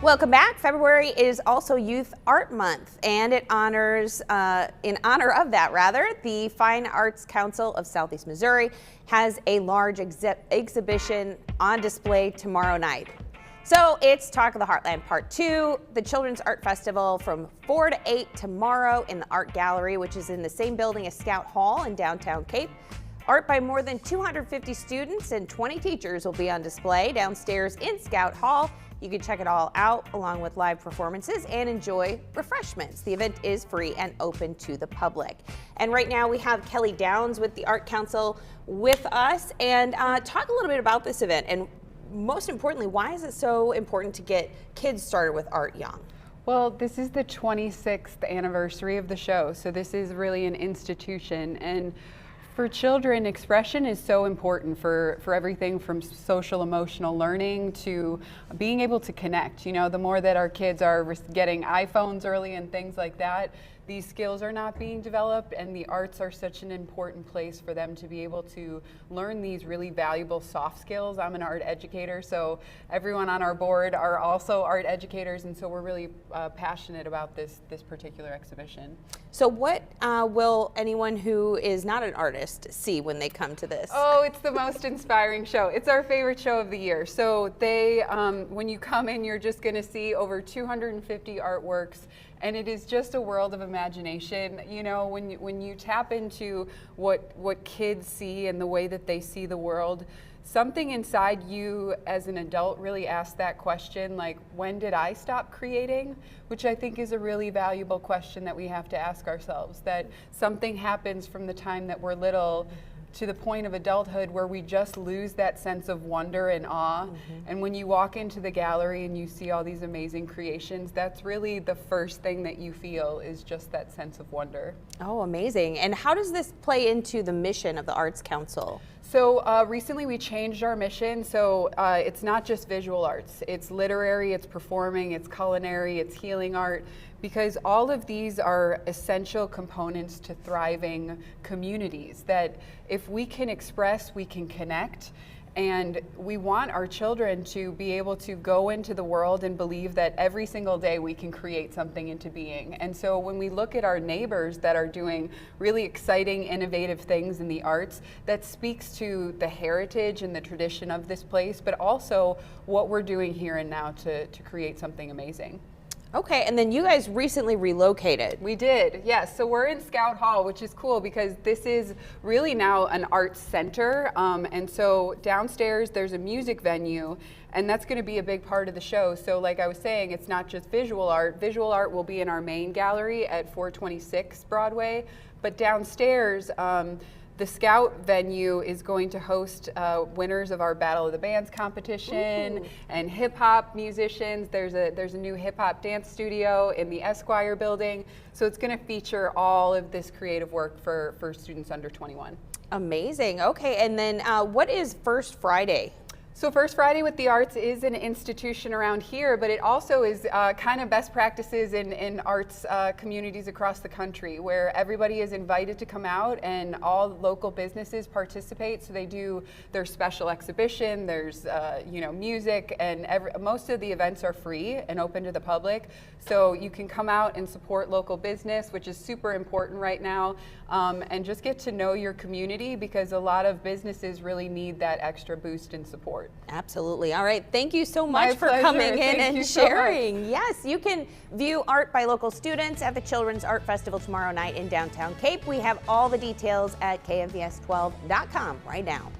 Welcome back. February is also Youth Art Month, and it honors, in honor of that rather, the Fine Arts Council of Southeast Missouri has a large exhibition on display tomorrow night. So it's Talk of the Heartland Part 2, the Children's Art Festival from 4 to 8 tomorrow in the Art Gallery, which is in the same building as Scout Hall in downtown Cape. Art by more than 250 students and 20 teachers will be on display downstairs in Scout Hall. You can check it all out along with live performances and enjoy refreshments. The event is free and open to the public. And right now we have Kelly Downs with the Art Council with us, and talk a little bit about this event, and most importantly, why is it so important to get kids started with art young? Well, this is the 26th anniversary of the show, so this is really an institution. And for children, expression is so important for everything from social emotional learning to being able to connect. You know, the more that our kids are getting iPhones early and things like that, these skills are not being developed, and the arts are such an important place for them to be able to learn these really valuable soft skills. I'm an art educator, so everyone on our board are also art educators, and so we're really passionate about this particular exhibition. So what will anyone who is not an artist see when they come to this? Oh, it's the most inspiring show. It's our favorite show of the year. So they, when you come in, you're just going to see over 250 artworks, and it is just a world of imagination. You know, when you tap into what kids see and the way that they see the world, something inside you as an adult really asks that question, like, when did I stop creating? Which I think is a really valuable question that we have to ask ourselves, that something happens from the time that we're little to the point of adulthood where we just lose that sense of wonder and awe. And when you walk into the gallery and you see all these amazing creations, that's really the first thing that you feel, is just that sense of wonder. Oh, amazing. And how does this play into the mission of the Arts Council? So recently we changed our mission, so it's not just visual arts. It's literary, it's performing, it's culinary, it's healing art, because all of these are essential components to thriving communities, that if we can express, we can connect. And we want our children to be able to go into the world and believe that every single day we can create something into being. And so when we look at our neighbors that are doing really exciting, innovative things in the arts, that speaks to the heritage and the tradition of this place, but also what we're doing here and now to create something amazing. Okay, and then you guys recently relocated. We did, yes. So we're in Scout Hall, which is cool because this is really now an arts center. And so downstairs there's a music venue, and that's going to be a big part of the show. So like I was saying, it's not just visual art. Visual art will be in our main gallery at 426 Broadway, but downstairs, the Scout venue is going to host winners of our Battle of the Bands competition. Ooh. And hip hop musicians. There's a new hip hop dance studio in the Esquire building. So it's going to feature all of this creative work for students under 21. Amazing. Okay, and then what is First Friday? So First Friday with the Arts is an institution around here, but it also is kind of best practices in arts communities across the country, where everybody is invited to come out and all local businesses participate. So they do their special exhibition, there's music, and most of the events are free and open to the public. So you can come out and support local business, which is super important right now, and just get to know your community, because a lot of businesses really need that extra boost and support. Absolutely. All right. Thank you so much for coming in and sharing. Yes, you can view art by local students at the Children's Art Festival tomorrow night in downtown Cape. We have all the details at KMVS12.com right now.